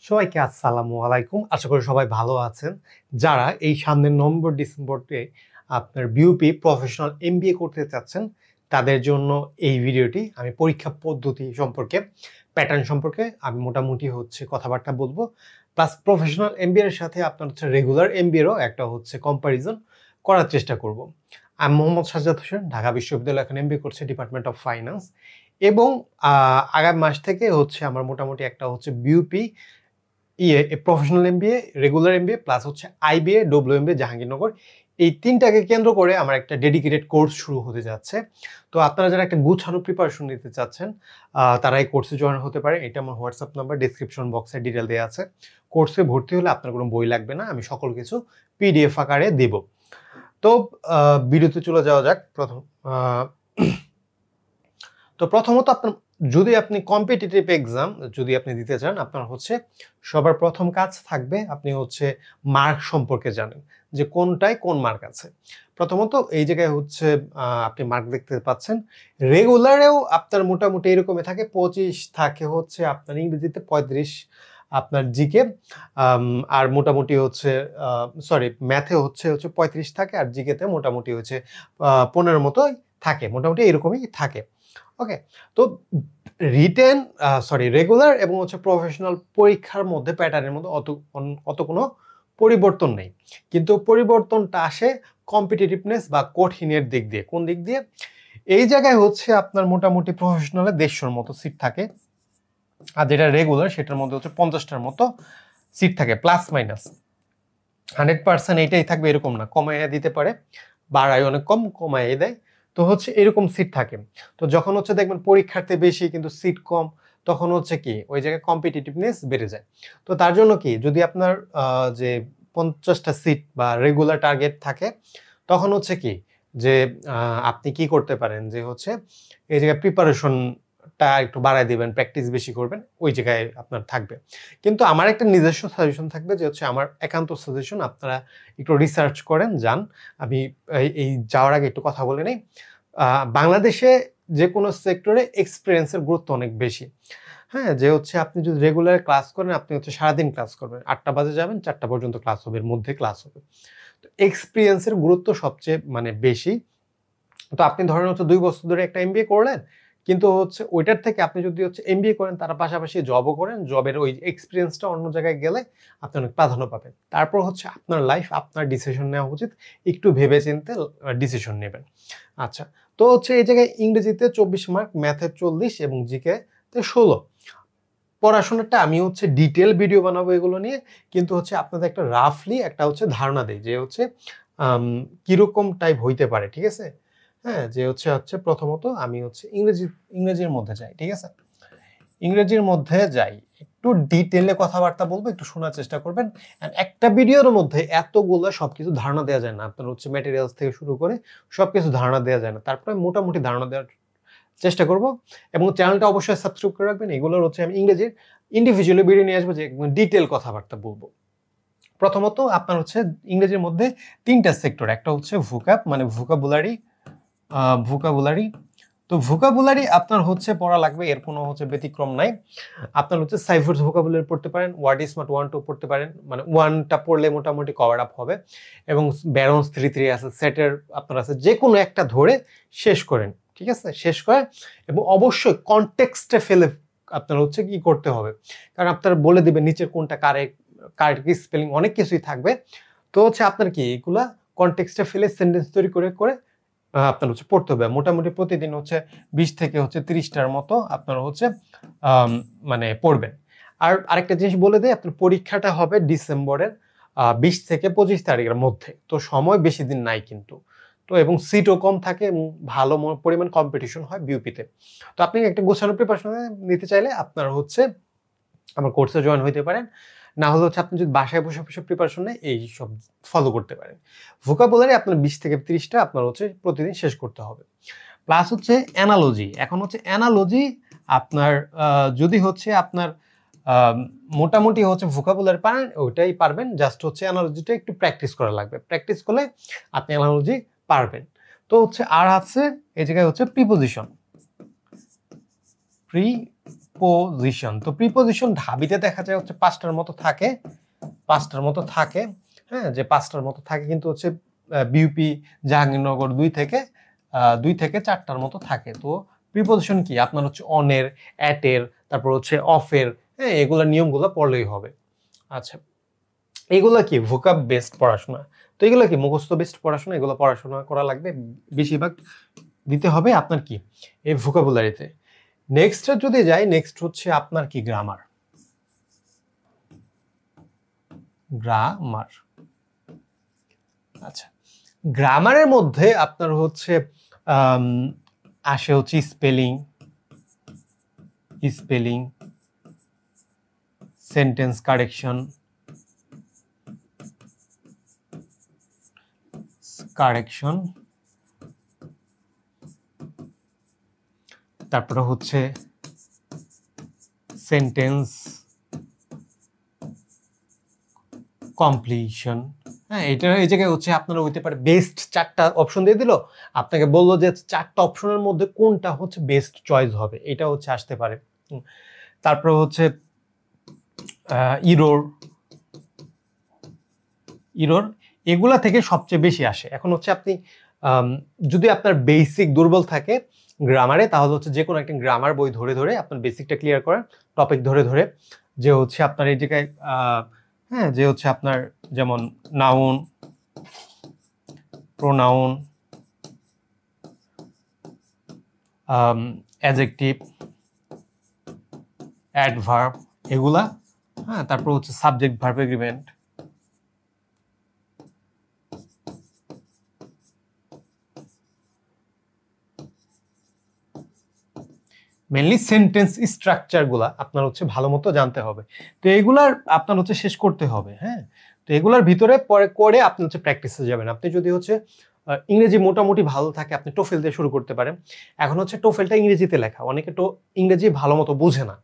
সবাইকে আসসালামু আলাইকুম। আশা করি সবাই ভালো আছেন। যারা এই সামনের নভেম্বর ডিসেম্বরে আপনার বিউপি প্রফেশনাল এমবিএ করতে চাচ্ছেন, তাদের জন্য এই ভিডিওটি। আমি পরীক্ষা পদ্ধতি সম্পর্কে, প্যাটার্ন সম্পর্কে আমি মোটামুটি কথাবার্তা বলবো। প্লাস প্রফেশনাল এমবিএ এর সাথে আপনার রেগুলার এমবিএরও একটা কম্প্যারিজন করার চেষ্টা করব। আমি মোহাম্মদ সাজ্জাদ হোসেন, ঢাকা বিশ্ববিদ্যালয় এখন এমবিএ করছি, ডিপার্টমেন্ট অফ ফাইন্যান্স। এবং আগামী মাস থেকে আমার মোটামুটি একটা BUP professional MBA, regular MBA plus IBA, WMBA Jahangirnagar, এই তিনটাকে কেন্দ্র করে আমার একটা ডেডিকেটেড কোর্স শুরু হতে যাচ্ছে। তো আপনারা যারা একটা গুছানো প্রিপারেশন নিতে চাচ্ছেন, তারা এই কোর্সে জয়েন হতে পারে। এটা আমার হোয়াটসঅ্যাপ নাম্বার, ডিসক্রিপশন বক্সে ডিটেল দেওয়া আছে। কোর্সে ভর্তি হলে আপনার কোনো বই লাগবে না, আমি সকল কিছু পিডিএফ আকারে দেব। তো ভিডিওতে চলে যাওয়া যাক। প্রথমত আপনার যদি আপনি কম্পিটিটিভ এক্সাম যদি আপনি দিতে চান, আপনার সবার প্রথম কাজ থাকবে আপনি মার্ক সম্পর্কে জানেন যে কোনটায় কোন মার্ক আছে। প্রথমত এই জায়গায় আপনি মার্ক দেখতে পাচ্ছেন। রেগুলারেও আপনার মোটামুটি এরকমই থাকে, 25 থাকে আপনার ইংরেজিতে, 35 আপনার জিকে, আর মোটামুটি ম্যাথে 35 থাকে, আর জিকেতে মোটামুটি 15 মতোই থাকে, মোটামুটি এরকমই থাকে। ওকে, তো রেগুলার এবং প্রফেশনাল পরীক্ষার মধ্যে প্যাটার্নের মধ্যে অত কোনো পরিবর্তন নেই, কিন্তু পরিবর্তনটা আসে কম্পিটিটিভনেস বা কঠিনের দিক দিয়ে। কোন দিক দিয়ে? এই জায়গায় আপনার মোটামুটি প্রফেশনালে 150-র মতো সিট থাকে, আর যেটা রেগুলার সেটার মধ্যে 50টার মতো সিট থাকে, প্লাস মাইনাস 100% এইটাই থাকবে এরকম না, কমাইয়া দিতে পারে, বাড়ায় অনেক কম, কমাইয়া দেয়। তো এরকম সিট থাকে। তো যখন দেখবেন পরীক্ষার্থী বেশি কিন্তু সিট কম, তখন কি ওই জায়গায় কম্পিটিটিভনেস বেড়ে যায়। তো তার জন্য কি, যদি আপনার যে 50টা সিট বা রেগুলার টার্গেট থাকে, তখন কি যে আপনি কি করতে পারেন যে এই জায়গায় প্রিপারেশনটা একটু বাড়ায় দিবেন, প্র্যাকটিস বেশি করবেন, ওই জায়গায় আপনার থাকবে। কিন্তু আমার একটা নিজস্ব সাজেশন থাকবে যে আমার একান্ত সাজেশন, আপনারা একটু রিসার্চ করেন, যান। আমি এই যাওয়ার আগে একটু কথা বলে নেই। বাংলাদেশে যে কোনো সেক্টরে এক্সপিরিয়েন্সের গুরুত্ব অনেক বেশি। হ্যাঁ, যে আপনি যদি রেগুলার ক্লাস করেন, আপনি সারাদিন ক্লাস করবেন, 8টা বাজে যাবেন, 4টা পর্যন্ত ক্লাস হবে, এর মধ্যে ক্লাস হবে। তো এক্সপিরিয়েন্সের গুরুত্ব সবচেয়ে বেশি। তো আপনি ধরেন 2 বছর ধরে একটা এমবিএ করলেন, কিন্তু ওইটার থেকে আপনি যদি এমবিএ করেন, তার পাশাপাশি জবও করেন, জবের ওই এক্সপিরিয়েন্সটা অন্য জায়গায় গেলে আপনি অনেক প্রাধান্য পাবেন। তারপর আপনার লাইফ, আপনার ডিসিশন নেওয়া উচিত, একটু ভেবে চিন্তে ডিসিশন নেবেন। আচ্ছা, তো এই জায়গায় ইংরেজিতে 24 মার্ক, ম্যাথে 40 এবং জিকে তে 16। পড়াশোনাটা আমি ডিটেল ভিডিও বানাবো এগুলো নিয়ে, কিন্তু আপনাদের একটা রাফলি একটা ধারণা দেই যে কিরকম টাইপ হইতে পারে, ঠিক আছে? হ্যাঁ, যে প্রথমত আমি ইংরেজির মধ্যে যাই, ঠিক আছে? ইংরেজির মধ্যে যাই, একটু ডিটেলে কথাবার্তা বলবো, একটু শোনার চেষ্টা করবেন। একটা ভিডিওর মধ্যে এতগুলো সবকিছু ধারণা দেওয়া যায় না, আপনার ম্যাটেরিয়ালস থেকে শুরু করে সবকিছু ধারণা দেওয়া যায় না। তারপরে মোটামুটি ধারণা দেওয়ার চেষ্টা করব, এবং চ্যানেলটা অবশ্যই সাবস্ক্রাইব করে রাখবেন। এগুলোর আমি ইংরেজির ইন্ডিভিজুয়ালি ভিডিও নিয়ে আসবো, যে ডিটেল কথাবার্তা বলবো। প্রথমত আপনার ইংরেজির মধ্যে 3টা সেক্টর। একটা ভোকাব, মানে ভোকাবুলারি। তো ভোকাবুলারি আপনার পড়া লাগবে, এর কোনো ব্যতিক্রম নাই। আপনার সাইফার্স ভোকাবুলারি পড়তে পারেন, ওয়ার্ড স্মার্ট 1, 2 পড়তে পারেন, মানে 1টা পড়লে মোটামুটি কভার আপ হবে। এবং ব্যারন্স 3 আছে, সেটের আপনার আছে, যে কোনো একটা ধরে শেষ করেন, ঠিক আছে? শেষ করে, এবং অবশ্যই কনটেক্সটে ফেলে আপনার কি করতে হবে, কারণ আপনার বলে দিবে নিচের কোনটা কারেক্ট, স্পেলিং, অনেক কিছুই থাকবে। তো আপনার কি এগুলা কনটেক্সটে ফেলে সেন্টেন্স তৈরি করে করে আপনার পড়তে হবে। মোটামুটি প্রতিদিন 20 থেকে 30টার মতো আপনার মানে পড়বেন। আর আরেকটা জিনিস বলে দেয়, আপনার পরীক্ষাটা হবে ডিসেম্বরের 20 থেকে 25 তারিখের মধ্যে। তো সময় বেশি দিন নাই কিন্তু। তো এবং সিটও কম থাকে, এবং ভালো পরিমাণ কম্পিটিশন হয় বিউপিতে। তো আপনি একটা গোছানো প্রিপারেশন নিতে চাইলে আপনার আমার কোর্সে জয়েন হইতে পারেন। না হলে আপনি যদি বাসায় বসে বসে প্রিপারেশন নেয়, এই সব ফলো করতে পারেন। ভোকাবুলারি আপনার 20 থেকে 30টা আপনার প্রতিদিন শেষ করতে হবে। Plus analogy. এখন অ্যানালজি আপনার যদি আপনার মোটামুটি ভোকাবুলারি পারেন, ওইটাই পারবেন, জাস্ট অ্যানালজিটা একটু প্র্যাকটিস করা লাগবে। প্র্যাকটিস করলে আপনি অ্যানালজি পারবেন। তো আর আছে এই জায়গায় প্রিপোজিশন। প্রিপোজিশন। তো প্রিপোজিশন ঢাবিতে দেখা যায় হচ্ছে 5টার মতো থাকে, 5টার মতো থাকে, হ্যাঁ, যে 5টার মতো থাকে, কিন্তু হচ্ছে বিউপি জাহাঙ্গীরনগর 2 থেকে 4টার মতো থাকে। তো প্রিপোজিশন কি আপনার হচ্ছে অনের, অ্যাটের, তারপর হচ্ছে অফের, হ্যাঁ, এগুলোর নিয়মগুলো পড়লেই হবে। আচ্ছা, এগুলো কি ভোকাব বেসড পড়াশোনা। তো এগুলো কি মুখস্থ বেসড পড়াশোনা, এগুলো পড়াশোনা করা লাগবে, বেশিরভাগ দিতে হবে আপনার কি এই ভোকাবুলারিতে। নেক্সট যদি যাই, নেক্সট হচ্ছে আপনার কি গ্রামার। গ্রামার, আচ্ছা, গ্রামারের মধ্যে আপনার হচ্ছে আসে হচ্ছে স্পেলিং, সেন্টেন্স কারেকশন, তারপরে হচ্ছে সেন্টেন্স কমপ্লিশন। হ্যাঁ, এটা এই জায়গায় হচ্ছে আপনারা হইতে পারে বেস্ট 4টা অপশন দিয়ে দিল, আপনাকে বললো যে 4টা অপশনের মধ্যে কোনটা হচ্ছে বেস্ট চয়েস হবে, এটা হচ্ছে আসতে পারে। তারপরে হচ্ছে ইরোর, এগুলা থেকে সবচেয়ে বেশি আসে। এখন হচ্ছে আপনি যদি আপনার বেসিক দুর্বল থাকে গ্রামারে, তাহলে হচ্ছে যে কোনো একটা গ্রামার বই ধরে ধরে আপনার বেসিকটা ক্লিয়ার করেন, টপিক ধরে ধরে, যে হচ্ছে আপনার এই জায়গায় হ্যাঁ, যে হচ্ছে আপনার যেমন নাউন, প্রোনাউন, অ্যাডজেক্টিভ, অ্যাডভার্ব, এগুলা, হ্যাঁ, তারপর হচ্ছে subject verb agreement, mainly sentence structure গুলা আপনার হচ্ছে ভালো মতো জানতে হবে। তো এগুলার আপনার হচ্ছে শেষ করতে হবে। হ্যাঁ, তো এগুলার ভিতরে পরে করে আপনি হচ্ছে প্র্যাকটিসে যাবেন। আপনি যদি হচ্ছে ইংরেজি মোটামুটি ভালো থাকে, আপনি টোফেল দিয়ে শুরু করতে পারেন। এখন হচ্ছে টোফেলটা ইংরেজিতে লেখা, অনেকে তো ইংরেজি ভালো মতো বোঝে না।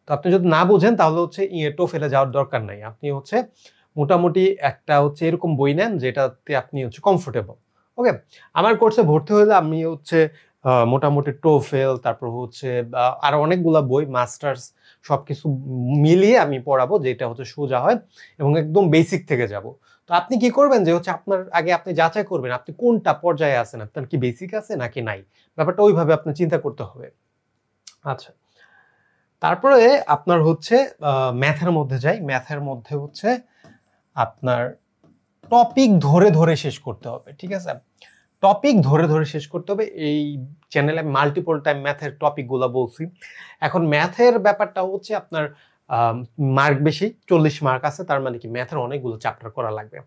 তো আপনি যদি না বোঝেন তাহলে হচ্ছে টোফেলে যাওয়ার দরকার নাই। আপনি হচ্ছে মোটামুটি একটা হচ্ছে এরকম বই নেন যেটাতে আপনি হচ্ছে কমফোর্টেবল। ওকে, আমার কোর্সে ভর্তি হলে আমি হচ্ছে মোটামুটি টোফেল, তারপর হচ্ছে আরো অনেকগুলা বই, মাস্টার্স, সবকিছু মিলিয়ে আমি পড়াবো, যেটা হচ্ছে সোজা হয় এবং একদম বেসিক থেকে যাব। তো আপনি কি করবেন যে হচ্ছে আপনার আগে আপনি যাচাই করবেন আপনি কোনটা পর্যায়ে আছেন, আপনার কি বেসিক আছে নাকি নাই, ব্যাপারটা ওইভাবে আপনি চিন্তা করতে হবে। আচ্ছা, তারপরে আপনার হচ্ছে ম্যাথের মধ্যে যাই। ম্যাথের মধ্যে হচ্ছে আপনার টপিক ধরে ধরে শেষ করতে হবে, ঠিক আছে? টপিক ধরে ধরে শেষ করতে হবে। এই চ্যানেলে মাল্টিপল টাইম ম্যাথের টপিকগুলো বলছি। এখন ম্যাথের ব্যাপারটা হচ্ছে আপনার মার্ক বেশি, 40 মার্ক আছে, তার মানে কি ম্যাথের অনেকগুলো চ্যাপ্টার করা লাগবে।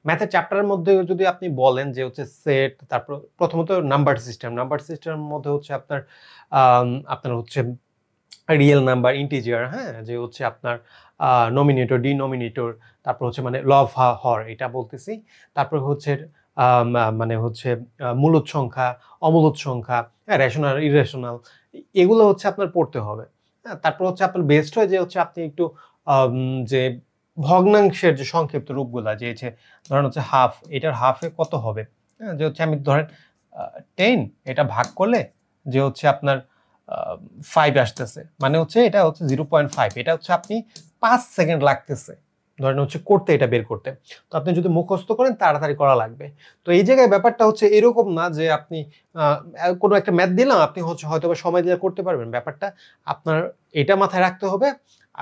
ম্যাথের চ্যাপ্টারের মধ্যে যদি আপনি বলেন যে হচ্ছে সেট, তারপর প্রথমত নাম্বার সিস্টেমের মধ্যে হচ্ছে আপনার আপনার হচ্ছে রিয়েল নাম্বার, ইন্টিজার, হ্যাঁ, যে হচ্ছে আপনার নমিনেটর, ডিনোমিনেটর, তারপর হচ্ছে মানে লব হর, এটা বলতেছি। তারপর হচ্ছে মানে হচ্ছে মূলদ সংখ্যা, অমূলদ সংখ্যা, হ্যাঁ, রেশনাল, ইরেশনাল, এগুলো হচ্ছে আপনার পড়তে হবে। হ্যাঁ, তারপর হচ্ছে আপনার বেস্ট হয় যে হচ্ছে আপনি একটু যে ভগ্নাংশের যে সংক্ষিপ্ত রূপগুলা, যে হচ্ছে ধরেন হচ্ছে হাফ, এটার হাফে কত হবে, হ্যাঁ, যে হচ্ছে আমি ধরেন 10 এটা ভাগ করলে যে হচ্ছে আপনার 5 আসতেছে, মানে হচ্ছে এটা হচ্ছে 0.5, এটা হচ্ছে আপনি 5 সেকেন্ড লাগতেছে ধরেন হচ্ছে করতে, এটা বের করতে। তো আপনি যদি মুখস্থ করেন তাড়াতাড়ি করা লাগবে। তো এই জায়গায় ব্যাপারটা হচ্ছে এরকম না যে আপনি কোনো একটা ম্যাথ দিলাম, আপনি হচ্ছে হয়তো সময় দিয়ে করতে পারবেন। ব্যাপারটা আপনার এটা মাথায় রাখতে হবে,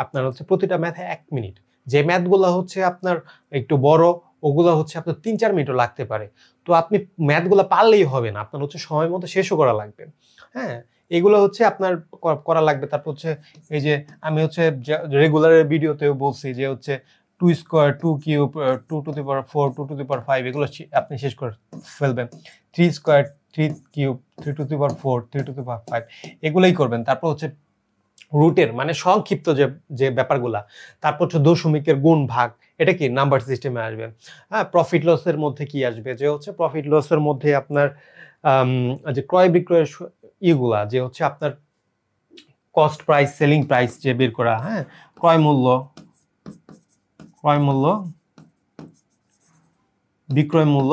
আপনার হচ্ছে প্রতিটা ম্যাথে 1 মিনিট। যে ম্যাথগুলো হচ্ছে আপনার একটু বড়, ওগুলো হচ্ছে আপনার 3-4 মিনিটও লাগতে পারে। তো আপনি ম্যাথগুলো পারলেই হবে না, আপনার হচ্ছে সময় মতো শেষও করা লাগবে। হ্যাঁ, এগুলো হচ্ছে আপনার করা লাগবে। তারপর হচ্ছে এই যে আমি হচ্ছে রেগুলার ভিডিওতেও বলছি যে হচ্ছে 2 square, 2 cube, 2 to the power 4, 2 to the power 5, এগুলো আপনি শেষ করে ফেলবেন। 3 square, 3 cube, 3 to the power 4, 3 to the power 5, এগুলোই করবেন। তারপর হচ্ছে রুটের মানে সংক্ষিপ্ত যে যে ব্যাপারগুলা, তারপর হচ্ছে দশমিকের গুণ ভাগ, এটা কি নাম্বার সিস্টেমে আসবে। হ্যাঁ, প্রফিট লসের মধ্যে কি আসবে, যে হচ্ছে প্রফিট লসের মধ্যে আপনার যে ক্রয় বিক্রয়ের ইগুলা, যে হচ্ছে আপনার কস্ট প্রাইস, সেলিং প্রাইস যে বের করা, হ্যাঁ, ক্রয় মূল্য, বিক্রয় মূল্য,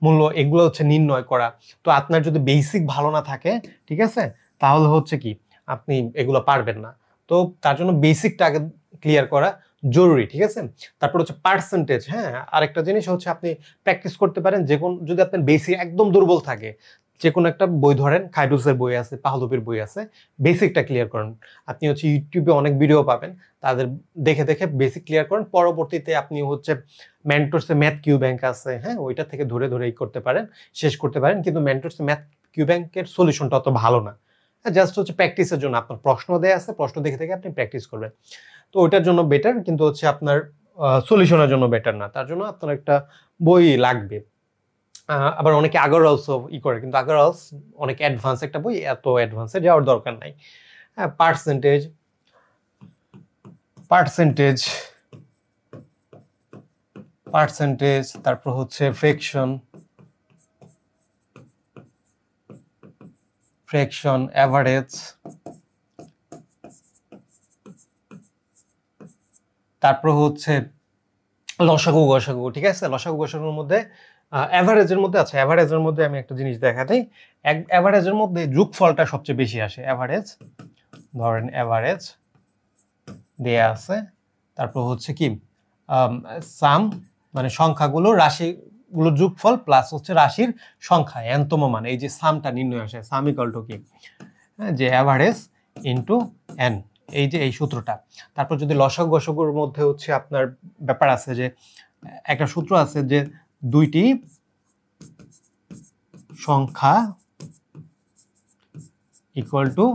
মূল্য, এগুলো হচ্ছে নির্ণয় করা। তো আপনার যদি বেসিক ভালো না থাকে, ঠিক আছে, তাহলে হচ্ছে কি আপনি এগুলো পারবেন না। তো তার জন্য বেসিকটা আগে ক্লিয়ার করা জরুরি, ঠিক আছে। তারপর হচ্ছে পার্সেন্টেজ। হ্যাঁ, আরেকটা জিনিস হচ্ছে আপনি প্র্যাকটিস করতে পারেন, যে কোন যদি আপনার বেসিক একদম দুর্বল থাকে, যে কোনো একটা বই ধরেন, খাইরুজের বই আছে, পাহলবির বই আছে, বেসিকটা ক্লিয়ার করেন। আপনি হচ্ছে ইউটিউবে অনেক ভিডিও পাবেন, তাদের দেখে দেখে বেসিক ক্লিয়ার করেন। পরবর্তীতে আপনি হচ্ছে মেন্টরসে ম্যাথ কিউ ব্যাংক আছে, হ্যাঁ, ওইটা থেকে ধরে ধরে করতে পারেন, শেষ করতে পারেন। কিন্তু মেন্টরসে ম্যাথ কিউ ব্যাংকের সলিউশনটা অত ভালো না, জাস্ট হচ্ছে প্র্যাকটিসের জন্য। আপনার প্রশ্ন দেয়া আছে, প্রশ্ন দেখে দেখে আপনি প্র্যাকটিস করবেন, তো ওইটার জন্য বেটার, কিন্তু হচ্ছে আপনার সলিউশনের জন্য বেটার না। তার জন্য আপনার একটা বই লাগবে। আবার অনেকে আগারওয়ালসও করে, কিন্তু আগারওয়ালস অনেক অ্যাডভান্স একটা বই, এত অ্যাডভান্সে যাওয়ার দরকার নাই। হ্যাঁ, পার্সেন্টেজ, তারপর হচ্ছে ফ্র্যাকশন, অ্যাভারেজ, তারপর হচ্ছে লসাগু গসাগু, ঠিক আছে। লসাগু গসাগুর মধ্যে অ্যাভারেজের মধ্যে আছে, অ্যাভারেজের মধ্যে আমি একটা জিনিস দেখাতেই, অ্যাভারেজের মধ্যে যোগফলটা সবচেয়ে বেশি আসে। অ্যাভারেজ, ধরেন অ্যাভারেজ দেয়া আছে, তারপর হচ্ছে কি সাম, মানে সংখ্যাগুলো, রাশিগুলো যোগফল প্লাস হচ্ছে রাশির সংখ্যা এনতম মান, এই যে সামটা নির্ণয় আসে। সাম ইকুয়াল টু কি, যে অ্যাভারেজ ইন্টু এন, এই যে এই সূত্রটা। তারপর যদি লসাগু গসাগুর মধ্যে হচ্ছে আপনার ব্যাপার আছে, যে একটা সূত্র আছে, যে দুইটি সংখ্যা ইকুয়াল টু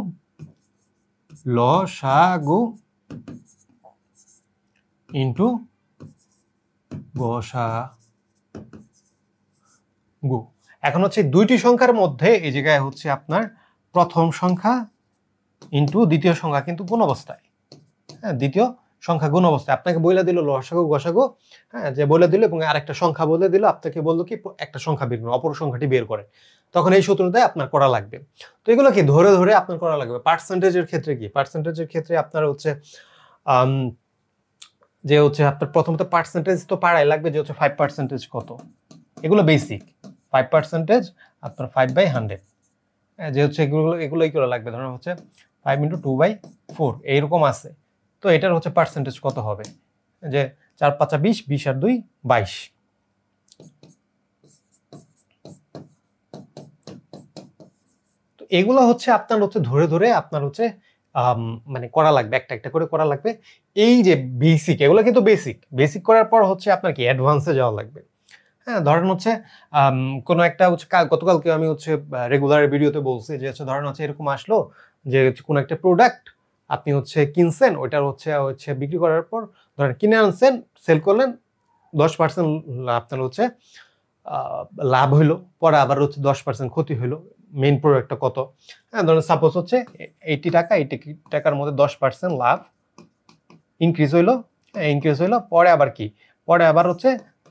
লসাগু ইন্টু গসাগু। এখন হচ্ছে দুইটি সংখ্যার মধ্যে এই জায়গায় হচ্ছে আপনার প্রথম সংখ্যা ইন্টু দ্বিতীয় সংখ্যা কিন্তু গুণ অবস্থায়, হ্যাঁ, দ্বিতীয় সংখ্যা গুণ অবস্থায়। আপনাকে বলে দিল লসাগু গসাগু, হ্যাঁ, যে বলে দিল এবং আরেকটা সংখ্যা বলে দিল, আপনাকে বললো কি একটা সংখ্যা বের করে, অপর সংখ্যাটি বের করে, তখন এই সূত্রটাই আপনার করা লাগবে। তো এগুলো কি ধরে ধরে আপনার করা লাগবে। পার্সেন্টেজের ক্ষেত্রে কি, পার্সেন্টেজের ক্ষেত্রে আপনার হচ্ছে যে হচ্ছে আপনার প্রথমত পার্সেন্টেজ তো পাড়াই লাগবে, যে হচ্ছে 5% কত, এগুলো বেসিক। 5% আপনার 5/100, যে হচ্ছে এগুলোই করা লাগবে। ধরুন হচ্ছে 5 × 2/4 এইরকম আছে। তো এটার হচ্ছে পার্সেন্টেজ কত হবে, যে 4 × 5 = 20, 20 আর 2 = 22। তো এগুলো হচ্ছে আপনার হচ্ছে ধরে ধরে আপনার হচ্ছে মানে করা লাগবে, একটা একটা করে করা লাগবে। এই যে বেসিক, এগুলো কিন্তু বেসিক করার পর হচ্ছে আপনার কি অ্যাডভান্সে যাওয়া লাগবে। হ্যাঁ, ধরেন হচ্ছে কোনো একটা হচ্ছে গতকালকে আমি হচ্ছে রেগুলার ভিডিওতে বলছি, যে হচ্ছে ধরেন হচ্ছে এরকম আসলো, যে কোনো একটা প্রোডাক্ট আপনি হচ্ছে কিনছেন, ওইটার হচ্ছে বিক্রি করার পর ধরেন কিনে আনছেন, সেল করলেন, 10% আপনার হচ্ছে লাভ হইলো, পরে আবার হচ্ছে 10% ক্ষতি হইলো। মেইন প্রোডাক্টটা কত, হ্যাঁ, ধরেন সাপোজ হচ্ছে 80 টাকা, 80 টাকার মধ্যে 10% লাভ ইনক্রিজ হইলো, পরে আবার কি, পরে আবার হচ্ছে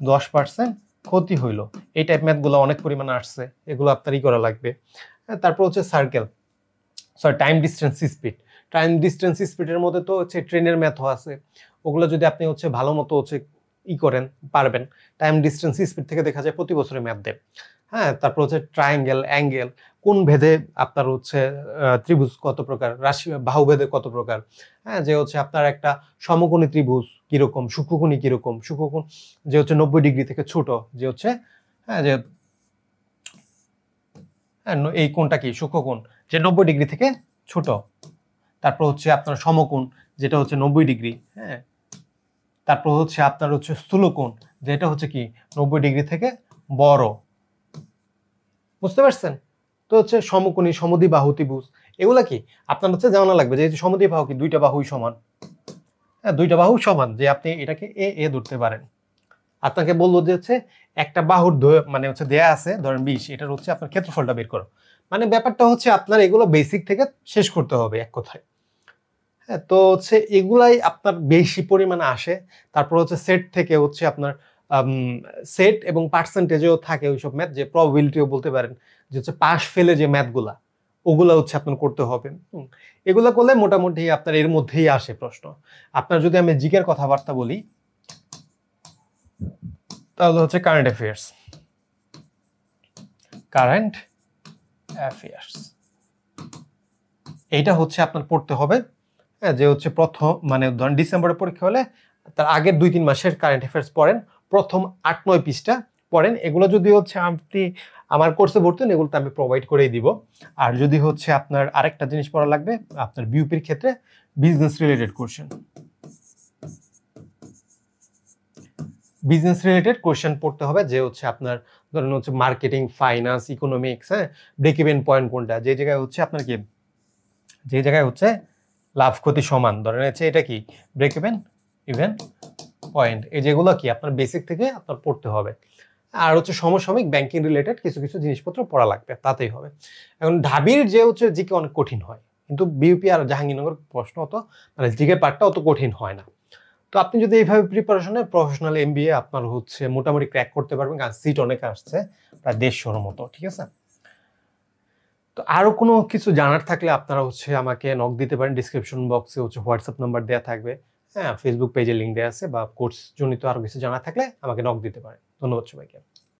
10% ক্ষতি হইলো। এই টাইপ ম্যাথগুলো অনেক পরিমাণে আসছে, এগুলো আপনারই করা লাগবে। তারপর হচ্ছে টাইম ডিস্টেন্স স্পিডের মধ্যে তো হচ্ছে ট্রেনের ম্যাথও আছে, ওগুলো যদি আপনি হচ্ছে ভালো মতো হচ্ছে করেন, পারবেন। টাইম ডিস্টেন্স স্পিড থেকে দেখা যায় প্রতি বছরে ম্যাথ দেয়। হ্যাঁ, তারপর হচ্ছে ট্রায়াঙ্গেল, অ্যাঙ্গেল, কোন ভেদে আপনার হচ্ছে ত্রিভুজ কত প্রকার, রাশি বাহু ভেদে কত প্রকার, হ্যাঁ, যে হচ্ছে আপনার একটা সমকোণী ত্রিভুজ কিরকম, সূক্ষ্মকোণী কিরকম, সূক্ষ্মকোণ যে হচ্ছে 90 ডিগ্রি থেকে ছোট, যে হচ্ছে হ্যাঁ, যে এই কোণটা কি সূক্ষ্মকোণ, যে 90 ডিগ্রি থেকে ছোট। তারপর হচ্ছে আপনার সমকোণ, যেটা হচ্ছে 90 ডিগ্রি, হ্যাঁ। তারপর হচ্ছে আপনার হচ্ছে স্থূলকোণ, যেটা হচ্ছে কি 90 ডিগ্রি থেকে বড়। বুঝতে পারছেন? তো হচ্ছে সমকোণী, সমদ্বিবাহু ত্রিভুজ, এগুলা কি আপনার হচ্ছে জানা লাগবে, যে সমদ্বিবাহু কি দুইটা বাহুই সমান, হ্যাঁ, দুইটা বাহু সমান, যে আপনি এটাকে এ ধরতে পারেন। আপনাকে বললো যে হচ্ছে একটা বাহুর মানে হচ্ছে দেয়া আছে ধরেন 20, এটার হচ্ছে আপনার ক্ষেত্রফলটা বের করো। মানে ব্যাপারটা হচ্ছে আপনার এগুলো বেসিক থেকে শেষ করতে হবে এক কথায়। হ্যাঁ, তো হচ্ছে এগুলাই আপনার বেশি পরিমাণে আসে। তারপর হচ্ছে সেট থেকে হচ্ছে আপনার সেট এবং পার্সেন্টেজেও থাকে ওইসব ম্যাথ, যে প্রবাবিলিটিও বলতে পারেন, যে হচ্ছে পাশ ফেলে যে ম্যাথগুলা, ওগুলা হচ্ছে আপনার করতে হবে। এগুলা করলে মোটামুটি আপনার এর মধ্যেই আসে প্রশ্ন। আপনার যদি আমি জিকের কথাবার্তা বলি, তাহলে হচ্ছে কারেন্ট অ্যাফেয়ার্স। কারেন্ট অ্যাফেয়ার্স, এইটা হচ্ছে আপনার পড়তে হবে। হ্যাঁ, যে হচ্ছে প্রথম মানে ধরেন ডিসেম্বরের পরীক্ষা হলে তার আগের 2-3 মাসের কারেন্ট অ্যাফেয়ার্স পড়েন, প্রথম 8-9 পৃষ্ঠা পড়েন। এগুলো যদি হচ্ছে আপনি আমার কোর্সে ভর্তি হন, এগুলো তো আমি প্রোভাইড করেই দিব। আর যদি হচ্ছে আপনার আরেকটা জিনিস পড়া লাগবে আপনার বিউপির ক্ষেত্রে, business related question, business related question পড়তে হবে। যে হচ্ছে আপনার ধরেন হচ্ছে মার্কেটিং, ফাইন্যান্স, ইকোনমিক্স, হ্যাঁ, ব্রেক ইভেন পয়েন্ট কোনটা, যে জায়গায় হচ্ছে আপনার কি, যে জায়গায় হচ্ছে লাভ ক্ষতি সমান, ধরেন হচ্ছে এটা কি ব্রেক ইভেন পয়েন্ট, এই যেগুলো কি আপনার বেসিক থেকে আপনার পড়তে হবে। আর হচ্ছে সমসাময়িক ব্যাংকিং রিলেটেড কিছু কিছু জিনিসপত্র পড়া লাগবে, তাতেই হবে। এখন ঢাবির যে হচ্ছে জিকে অনেক কঠিন হয়, কিন্তু বিউপি আর জাহাঙ্গীরনগর প্রশ্ন অত মানে জিকে পার্টটা অত কঠিন হয় না। তো আপনি যদি এইভাবে প্রিপারেশনে প্রফেশনাল এমবিএ আপনার হচ্ছে মোটামুটি ক্র্যাক করতে পারবেন, কারণ সিট অনেক আসছে, প্রায় 150-র মতো, ঠিক আছে। তো আরো কোনো কিছু জানার থাকলে আপনারা হচ্ছে আমাকে নক দিতে পারেন, ডিসক্রিপশন বক্সে হচ্ছে হোয়াটসঅ্যাপ নাম্বার দেওয়া থাকবে, হ্যাঁ, ফেসবুক পেজে লিঙ্ক দেওয়া আছে, বা কোর্স জনিত আরো কিছু জানা থাকলে আমাকে নক দিতে পারেন। ধন্যবাদ সবাইকে।